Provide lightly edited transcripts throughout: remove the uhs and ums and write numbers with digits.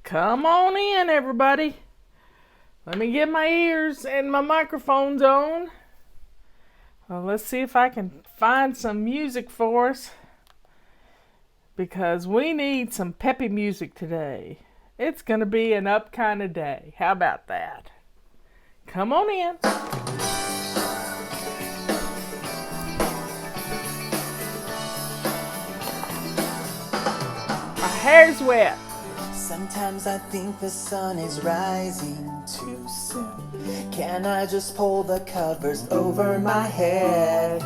Come on in, everybody. Let me get my ears and my microphones on. Well, let's see if I can find some music for us, because we need some peppy music today. It's going to be an up kind of day. How about that? Come on in. My hair's wet. Sometimes I think the sun is rising too soon. Can I just pull the covers over my head?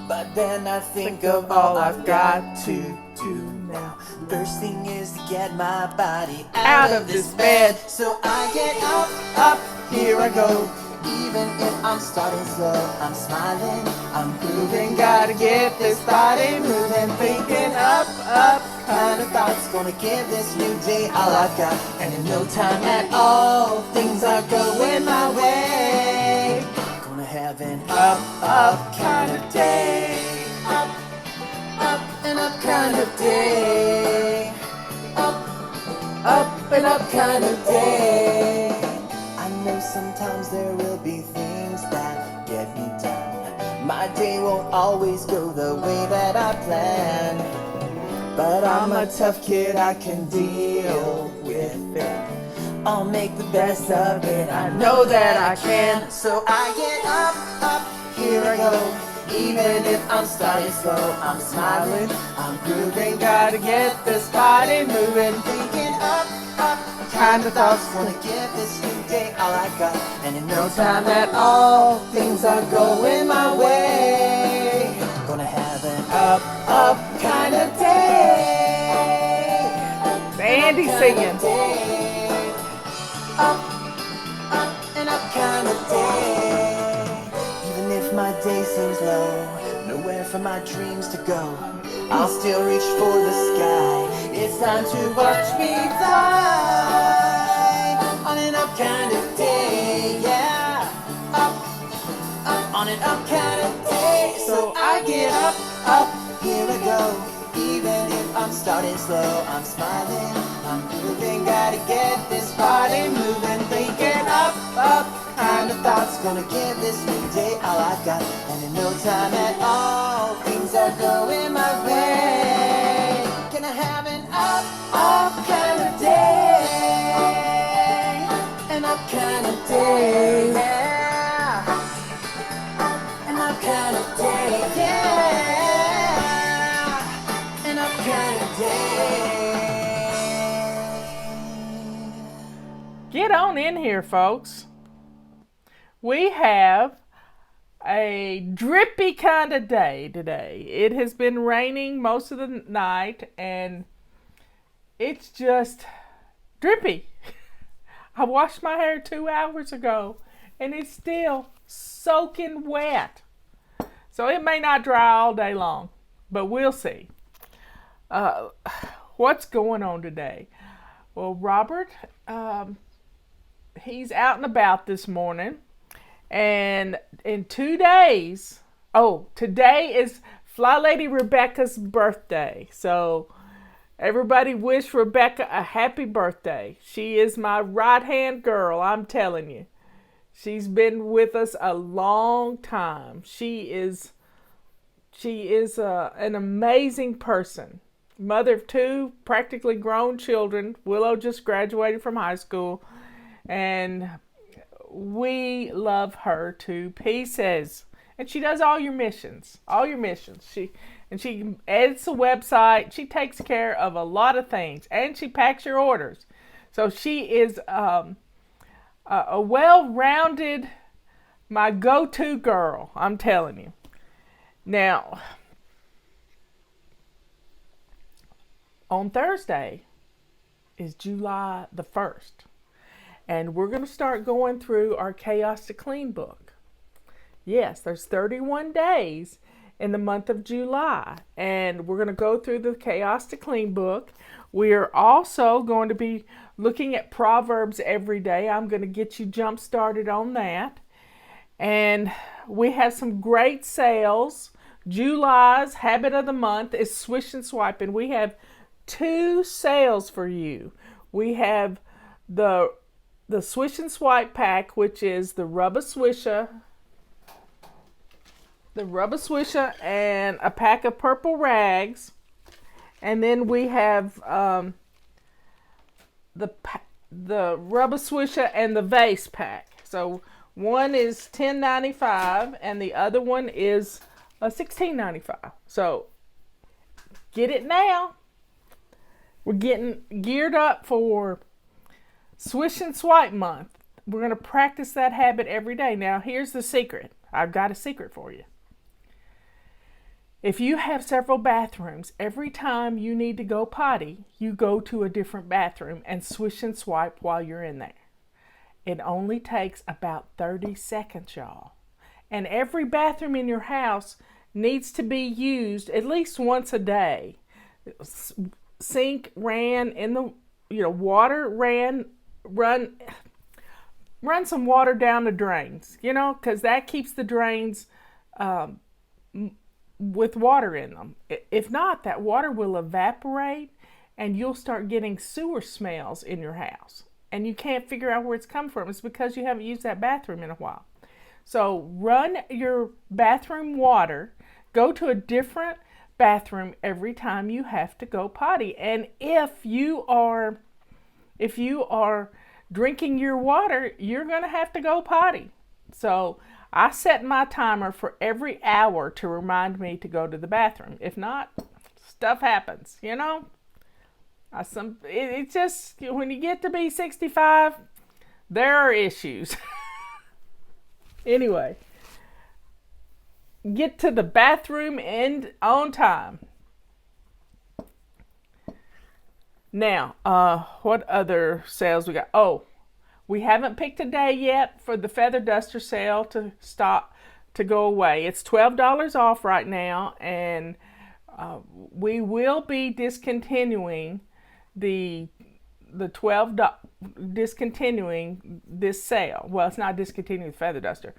But then I think of all I've got to do now. First thing is to get my body out of this bed. So I get up, here I go. Even if I'm starting slow, I'm smiling, I'm grooving. Gotta get this body moving, thinking up, kind of thoughts. Gonna give this new day all I've got. And in no time at all, things are going my way. Gonna have an up kind of day. Up, and up kind of day. Up and up kind of day. I know sometimes there will be things that get me down. My day won't always go the way that I plan. But I'm a tough kid, I can deal with it. I'll make the best of it, I know that I can. So I get up, here I go. Even if I'm starting slow, I'm smiling, I'm grooving. Gotta get this body moving, thinking up, kind of thoughts. Wanna give this new day all I got. And in no time at all, things are going my way. Gonna have an up kind of day. Andy singing. Up and up kind of day. Even if my day seems low, nowhere for my dreams to go, I'll still reach for the sky. It's time to watch me fly. On an up kind of day, yeah. Up, on an up kind of day. So I get up, here I go. Even if I'm starting slow, I'm smiling, I'm grooving. Gotta get this body moving, thinking up, kind of thoughts. Gonna give this new day all I've got. And in no time at all, things are going my way. Gonna have an up kind of day. An up kind of day, yeah. An up kind of day, yeah. An up kind of day. Get on in here, folks. We have a drippy kind of day today. It has been raining most of the night, and it's just drippy. I washed my hair 2 hours ago, and it's still soaking wet. So it may not dry all day long, but we'll see. What's going on today? Well, Robert, he's out and about this morning. And in 2 days, today is Fly Lady Rebecca's birthday. So everybody wish Rebecca a happy birthday. She is my right-hand girl, I'm telling you. She's been with us a long time. She is an amazing person. Mother of 2 practically grown children. Willow just graduated from high school. And we love her to pieces. And she does all your missions. She edits the website. She takes care of a lot of things. And she packs your orders. So she is a well-rounded, my go-to girl, I'm telling you. Now, on Thursday is July the 1st. And we're going to start going through our Chaos to Clean book. Yes, there's 31 days in the month of July. And we're going to go through the Chaos to Clean book. We are also going to be looking at Proverbs every day. I'm going to get you jump started on that. And we have some great sales. July's habit of the month is Swish and Swipe. And we have 2 sales for you. We have the Swish and Swipe pack, which is the Rubber Swisher, and a pack of purple rags. And then we have the Rubber Swisher and the Vase pack. So one is $10.95 and the other one is $16.95. So get it now. We're getting geared up for Swish and Swipe month. We're going to practice that habit every day. Now, here's the secret. I've got a secret for you. If you have several bathrooms, every time you need to go potty, you go to a different bathroom and swish and swipe while you're in there. It only takes about 30 seconds, y'all. And every bathroom in your house needs to be used at least once a day. Sink ran in the, water ran, run some water down the drains, because that keeps the drains with water in them. If not, that water will evaporate and you'll start getting sewer smells in your house. And you can't figure out where it's come from. It's because you haven't used that bathroom in a while. So run your bathroom water, go to a different bathroom every time you have to go potty. And if you are drinking your water, you're going to have to go potty. So I set my timer for every hour to remind me to go to the bathroom. If not, stuff happens, It's just, when you get to be 65, there are issues. Anyway, get to the bathroom and on time. Now, what other sales we got? Oh, we haven't picked a day yet for the feather duster sale to go away. It's $12 off right now, and we will be discontinuing discontinuing this sale. Well, it's not discontinuing the feather duster.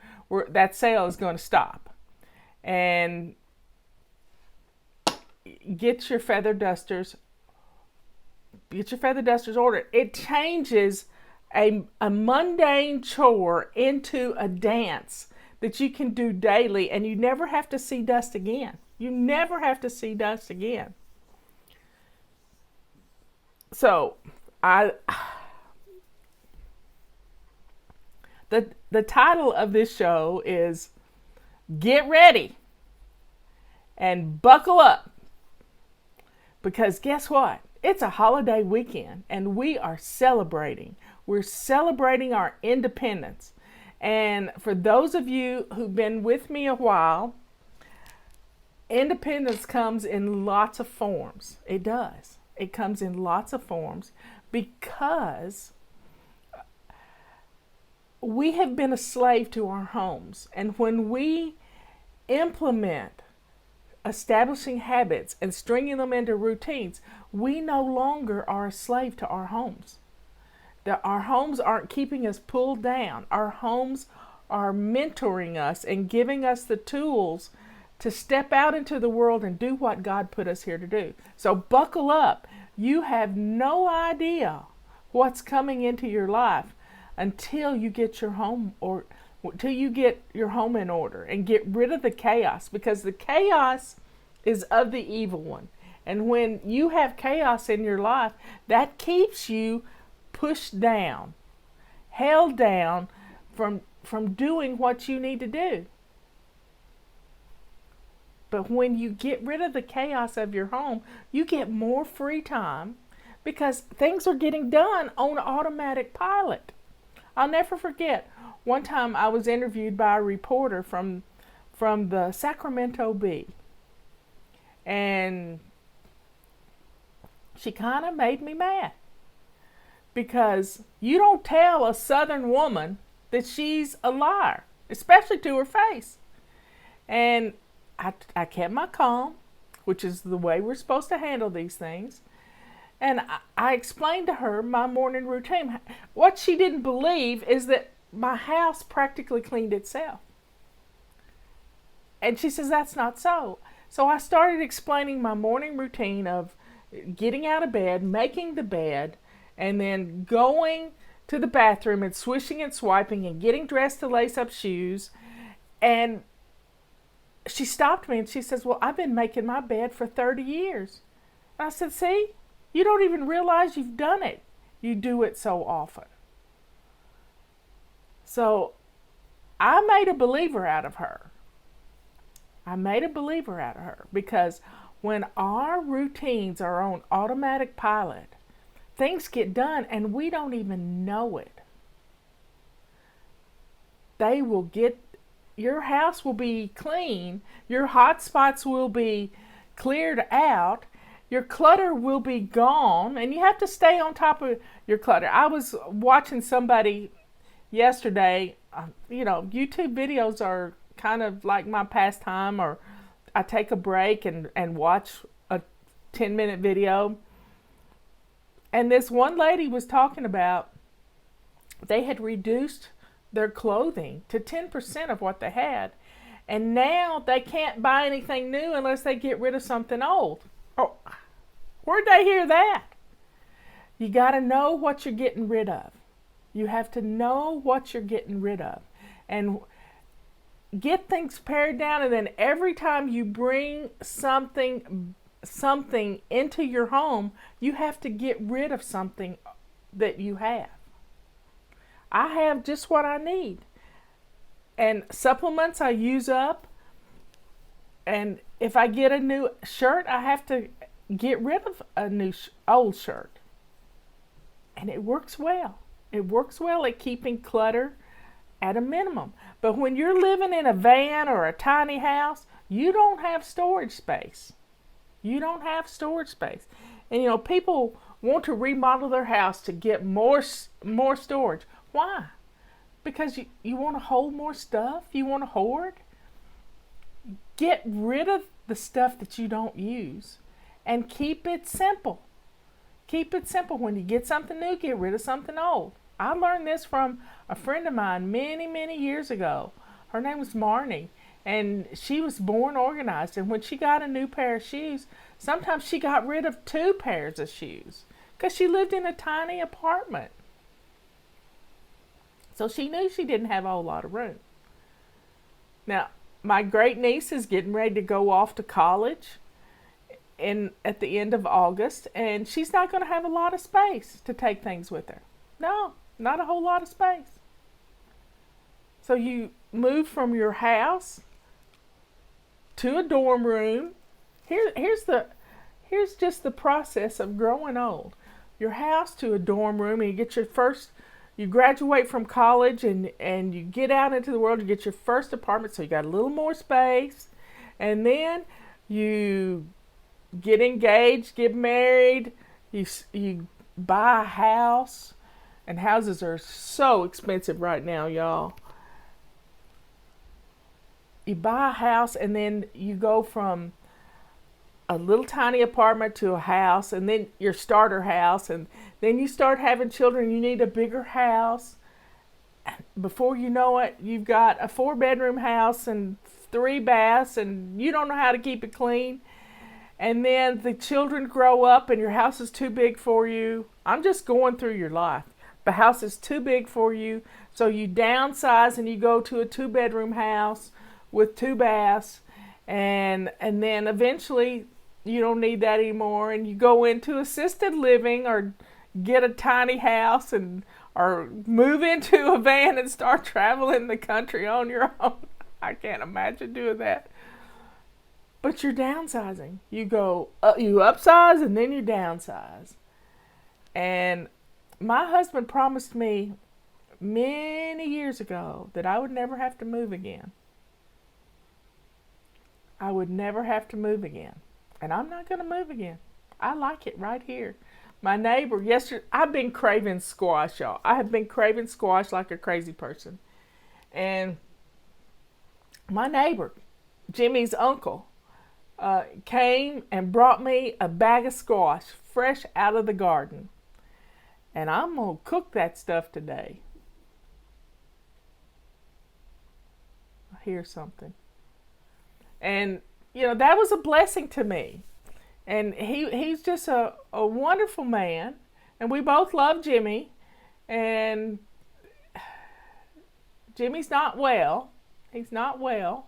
That sale is going to stop. And get your feather dusters ordered. It changes a mundane chore into a dance that you can do daily, and you never have to see dust again. So, the title of this show is Get Ready and Buckle Up. Because guess what? It's a holiday weekend and we are celebrating. We're celebrating our independence. And for those of you who've been with me a while, independence comes in lots of forms. It does. It comes in lots of forms because we have been a slave to our homes. And when we implement establishing habits and stringing them into routines, we no longer are a slave to our homes. Our homes aren't keeping us pulled down. Our homes are mentoring us and giving us the tools to step out into the world and do what God put us here to do. So buckle up. You have no idea what's coming into your life until you get your home in order and get rid of the chaos, because the chaos is of the evil one. And when you have chaos in your life, that keeps you pushed down, held down from doing what you need to do. But when you get rid of the chaos of your home, you get more free time because things are getting done on automatic pilot. I'll never forget, one time I was interviewed by a reporter from the Sacramento Bee. And she kind of made me mad. Because you don't tell a Southern woman that she's a liar, especially to her face. And I kept my calm, which is the way we're supposed to handle these things. And I explained to her my morning routine. What she didn't believe is that my house practically cleaned itself. And she says, that's not so. So I started explaining my morning routine of getting out of bed, making the bed, and then going to the bathroom and swishing and swiping and getting dressed to lace up shoes. And she stopped me and she says, well, I've been making my bed for 30 years. And I said, see, you don't even realize you've done it. You do it so often. So I made a believer out of her. I made a believer out of her because when our routines are on automatic pilot, things get done and we don't even know it. They will get, your house will be clean, your hot spots will be cleared out, your clutter will be gone, and you have to stay on top of your clutter. I was watching somebody yesterday, YouTube videos are kind of like my pastime, or I take a break and watch a 10-minute video. And this one lady was talking about they had reduced their clothing to 10% of what they had. And now they can't buy anything new unless they get rid of something old. Oh, where'd they hear that? You got to know what you're getting rid of. You have to know what you're getting rid of. And get things pared down, and then every time you bring something into your home, you have to get rid of something that you have. I have just what I need. And supplements I use up. And if I get a new shirt, I have to get rid of a new old shirt. And it works well. It works well at keeping clutter at a minimum. But when you're living in a van or a tiny house, you don't have storage space. You don't have storage space. And people want to remodel their house to get more storage. Why? Because you want to hold more stuff? You want to hoard? Get rid of the stuff that you don't use and keep it simple. Keep it simple. When you get something new, get rid of something old. I learned this from a friend of mine many, many years ago. Her name was Marnie, and she was born organized. And when she got a new pair of shoes, sometimes she got rid of 2 pairs of shoes because she lived in a tiny apartment. So she knew she didn't have a whole lot of room. Now, my great niece is getting ready to go off to college at the end of August, and she's not going to have a lot of space to take things with her. No, not a whole lot of space. So you move from your house to a dorm room. Here's just the process of growing old. Your house to a dorm room, and you graduate from college and you get out into the world, you get your first apartment, so you got a little more space. And then you get engaged, get married, you buy a house. And houses are so expensive right now, y'all. You buy a house, and then you go from a little tiny apartment to a house, and then your starter house, and then you start having children, you need a bigger house. Before you know it, you've got a 4-bedroom house and 3 baths, and you don't know how to keep it clean. And then the children grow up, and your house is too big for you. I'm just going through your life. The house is too big for you, so you downsize and you go to a 2-bedroom house with 2 baths, and then eventually you don't need that anymore, and you go into assisted living or get a tiny house or move into a van and start traveling the country on your own. I can't imagine doing that. But you're downsizing. You upsize and then you downsize. And my husband promised me many years ago that I would never have to move again. I would never have to move again. And I'm not going to move again. I like it right here. My neighbor, yesterday, I've been craving squash, y'all. I have been craving squash like a crazy person. And my neighbor, Jimmy's uncle, came and brought me a bag of squash fresh out of the garden. And I'm going to cook that stuff today. I hear something. And, that was a blessing to me. And he's just a wonderful man And we both love Jimmy. And Jimmy's not well. He's not well.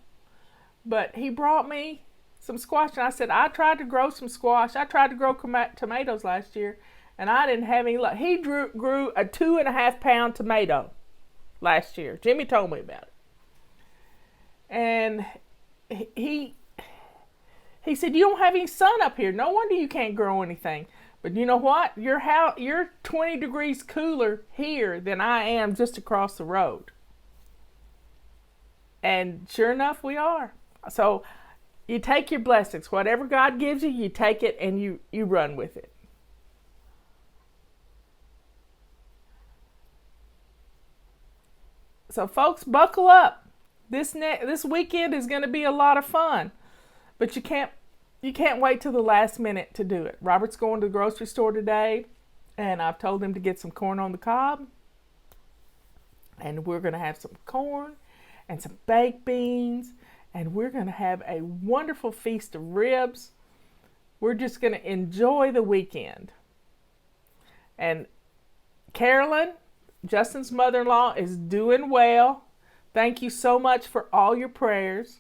But he brought me some squash. And I said, I tried to grow some squash. I tried to grow tomatoes last year. And I didn't have any luck. He grew a 2.5-pound tomato last year. Jimmy told me about it. And he said, you don't have any sun up here. No wonder you can't grow anything. But you know what? You're 20 degrees cooler here than I am just across the road. And sure enough, we are. So you take your blessings. Whatever God gives you, you take it and you run with it. So folks, buckle up. This weekend is going to be a lot of fun. But you can't wait till the last minute to do it. Robert's going to the grocery store today, and I've told him to get some corn on the cob. And we're going to have some corn and some baked beans, and we're going to have a wonderful feast of ribs. We're just going to enjoy the weekend. And Carolyn, Justin's mother-in-law, is doing well. Thank you so much for all your prayers.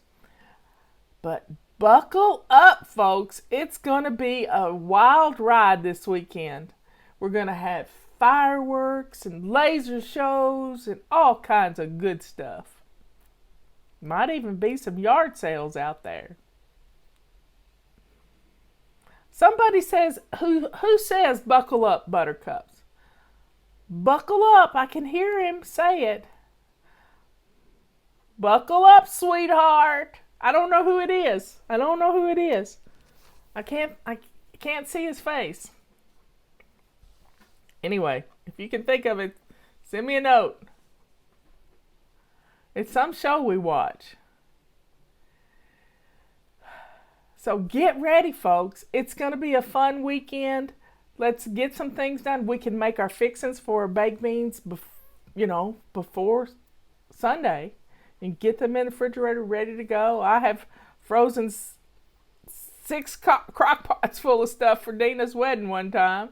But buckle up, folks. It's going to be a wild ride this weekend. We're going to have fireworks and laser shows and all kinds of good stuff. Might even be some yard sales out there. Somebody says, who says buckle up, buttercups? Buckle up. I can hear him say it. Buckle up, sweetheart. I don't know who it is. I can't see his face. Anyway, if you can think of it, send me a note. It's some show we watch. So get ready, folks. It's going to be a fun weekend. Let's get some things done. We can make our fixings for our baked beans, before Sunday. And get them in the refrigerator ready to go. I have frozen 6 crock pots full of stuff for Dina's wedding one time.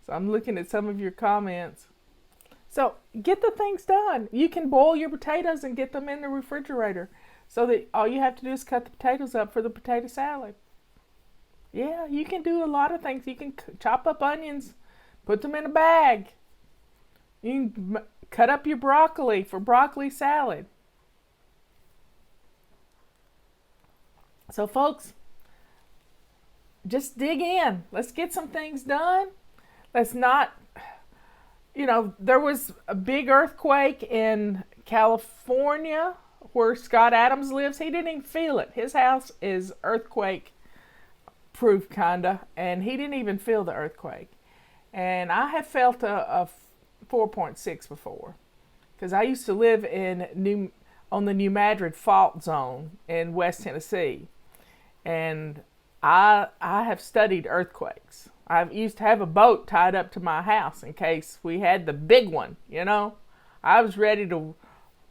So I'm looking at some of your comments. So get the things done. You can boil your potatoes and get them in the refrigerator so that all you have to do is cut the potatoes up for the potato salad. Yeah, you can do a lot of things. You can chop up onions, put them in a bag. You can cut up your broccoli for broccoli salad. So folks, just dig in. Let's get some things done. Let's not, there was a big earthquake in California where Scott Adams lives. He didn't even feel it. His house is earthquake proof, kinda, and he didn't even feel the earthquake. And I have felt a 4.6 before, because I used to live on the New Madrid fault zone in West Tennessee, and I have studied earthquakes. I used to have a boat tied up to my house in case we had the big one. I was ready to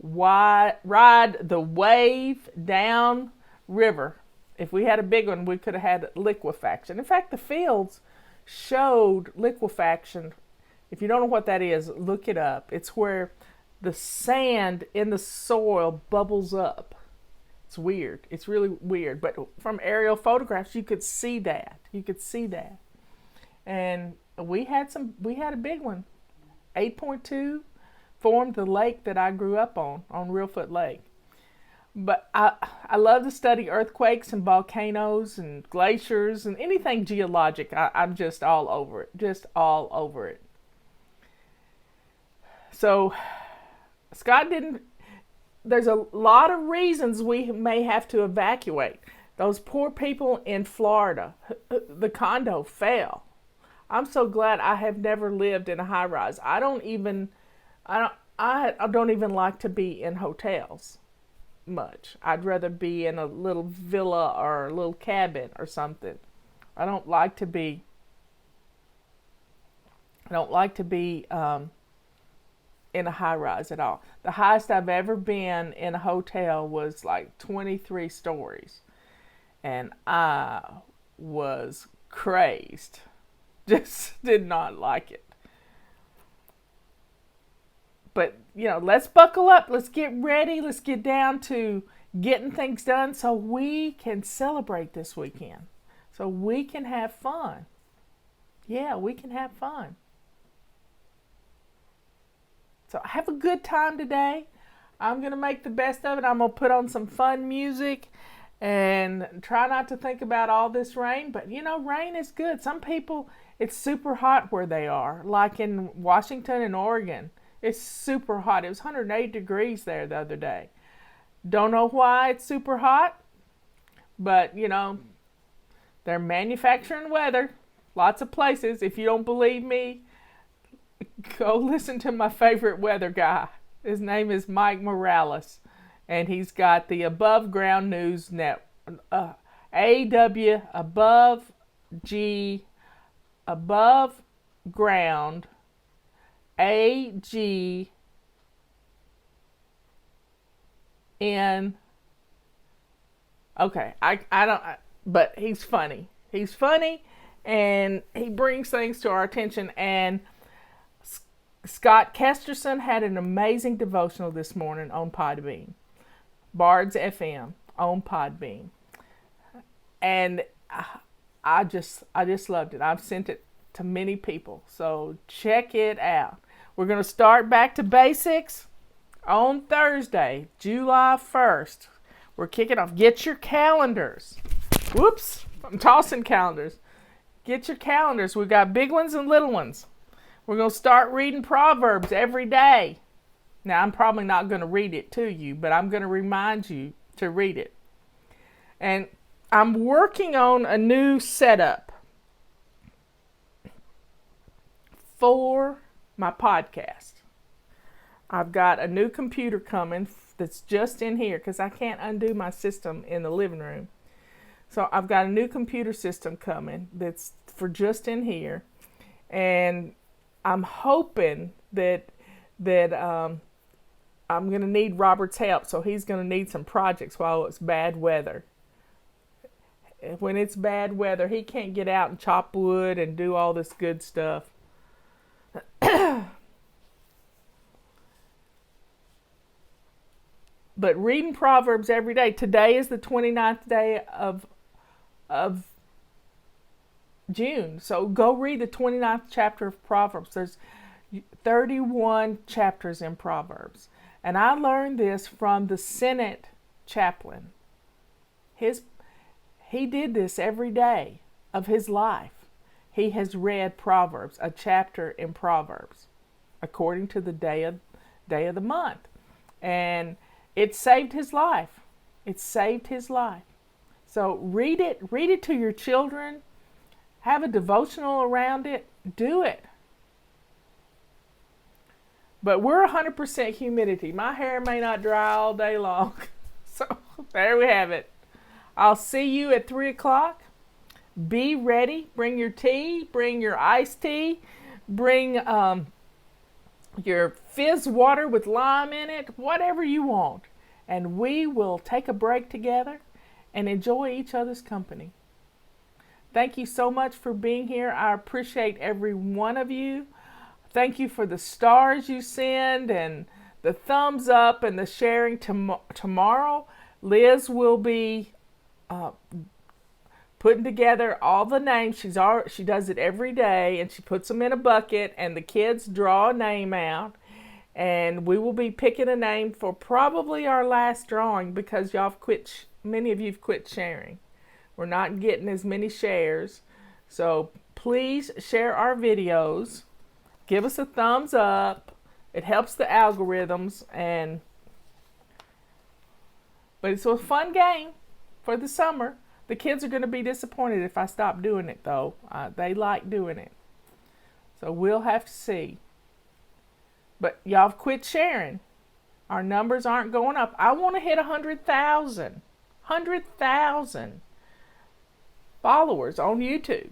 ride the wave down river. If we had a big one, we could have had liquefaction. In fact, the fields showed liquefaction. If you don't know what that is, look it up. It's where the sand in the soil bubbles up. It's weird. It's really weird. But from aerial photographs, you could see that. And we had a big one. 8.2 formed the lake that I grew up on Reelfoot Lake. But I love to study earthquakes and volcanoes and glaciers and anything geologic. I'm just all over it. So Scott there's a lot of reasons we may have to evacuate. Those poor people in Florida, the condo fell. I'm so glad I have never lived in a high rise. I don't even like to be in hotels much. I'd rather be in a little villa or a little cabin or something. I don't like to be in a high rise at all. The highest I've ever been in a hotel was like 23 stories. And I was crazed. Just did not like it. But, let's buckle up. Let's get ready. Let's get down to getting things done so we can celebrate this weekend. So we can have fun. Yeah, we can have fun. So have a good time today. I'm going to make the best of it. I'm going to put on some fun music and try not to think about all this rain. But, rain is good. Some people, it's super hot where they are, like in Washington and Oregon. It's super hot. It was 108 degrees there the other day. Don't know why it's super hot, but, they're manufacturing weather. Lots of places. If you don't believe me, go listen to my favorite weather guy. His name is Mike Morales, and he's got the Above Ground News Net. AW Above G Above Ground AGN. Okay, I don't, but he's funny. He's funny, and he brings things to our attention. And Scott Kesterson had an amazing devotional this morning on Podbean, Bards FM on Podbean, and I just loved it. I've sent it to many people, so check it out. We're going to start back to basics on Thursday, July 1st. We're kicking off. Get your calendars. Whoops, I'm tossing calendars. Get your calendars. We've got big ones and little ones. We're going to start reading Proverbs every day. Now, I'm probably not going to read it to you, but I'm going to remind you to read it. And I'm working on a new setup for my podcast. I've got a new computer coming that's just in here because I can't undo my system in the living room. So I've got a new computer system coming that's for just in here. And I'm hoping that I'm going to need Robert's help. So he's going to need some projects while it's bad weather. When it's bad weather, he can't get out and chop wood and do all this good stuff. But reading Proverbs every day. Today is the 29th day of June. So go read the 29th chapter of Proverbs. There's 31 chapters in Proverbs. And I learned this from the Senate chaplain. He did this every day of his life. He has read Proverbs, a chapter in Proverbs, according to the day of the month. And it saved his life. It saved his life. So read it to your children. Have a devotional around it. Do it. But we're 100% humidity. My hair may not dry all day long. So there we have it. I'll see you at 3 o'clock. Be ready. Bring your tea. Bring your iced tea. Bring your fizz water with lime in it. Whatever you want. And we will take a break together and enjoy each other's company. Thank you so much for being here. I appreciate every one of you. Thank you for the stars you send and the thumbs up and the sharing. Tomorrow, Liz will be putting together all the names. She does it every day, and she puts them in a bucket, and the kids draw a name out. And we will be picking a name for probably our last drawing because many of you have quit sharing. We're not getting as many shares. So please share our videos. Give us a thumbs up. It helps the algorithms. But it's a fun game for the summer. The kids are going to be disappointed if I stop doing it, though. They like doing it. So we'll have to see. But y'all have quit sharing. Our numbers aren't going up. I want to hit 100,000. 100,000 followers on YouTube.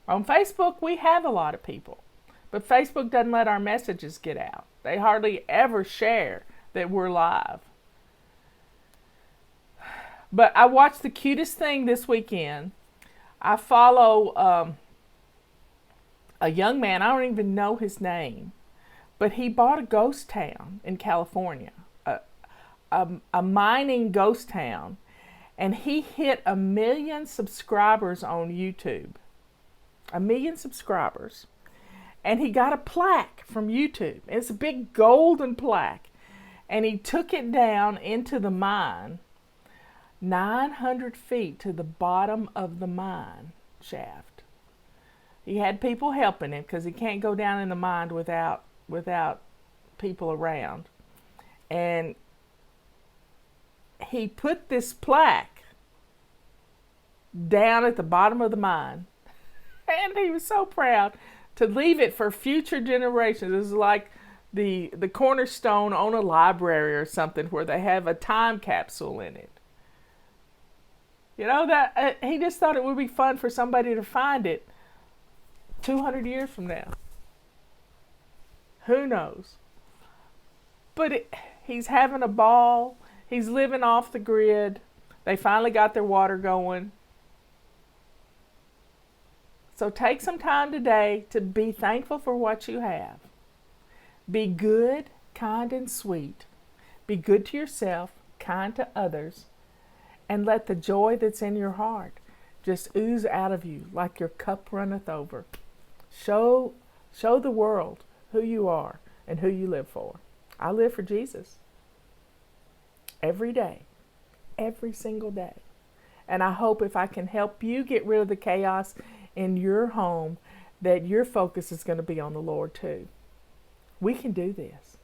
On Facebook, we have a lot of people. But Facebook doesn't let our messages get out. They hardly ever share that we're live. But I watched the cutest thing this weekend. I follow a young man. I don't even know his name, but he bought a ghost town in California, a mining ghost town, and he hit 1 million subscribers on YouTube. 1 million subscribers. And he got a plaque from YouTube. It's a big golden plaque. And he took it down into the mine, 900 feet to the bottom of the mine shaft. He had people helping him because he can't go down in the mine without people around. And he put this plaque down at the bottom of the mine. And he was so proud to leave it for future generations. It was like the cornerstone on a library or something where they have a time capsule in it. You know, that he just thought it would be fun for somebody to find it 200 years from now. Who knows? But he's having a ball. He's living off the grid. They finally got their water going. So take some time today to be thankful for what you have. Be good, kind, and sweet. Be good to yourself, kind to others, and let the joy that's in your heart just ooze out of you like your cup runneth over. Show the world who you are and who you live for. I live for Jesus. Every day. Every single day. And I hope if I can help you get rid of the chaos in your home, that your focus is going to be on the Lord too. We can do this.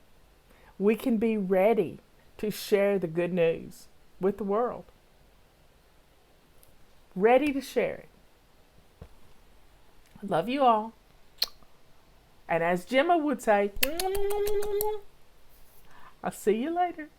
We can be ready to share the good news with the world. Ready to share it. I love you all. And as Gemma would say, I'll see you later.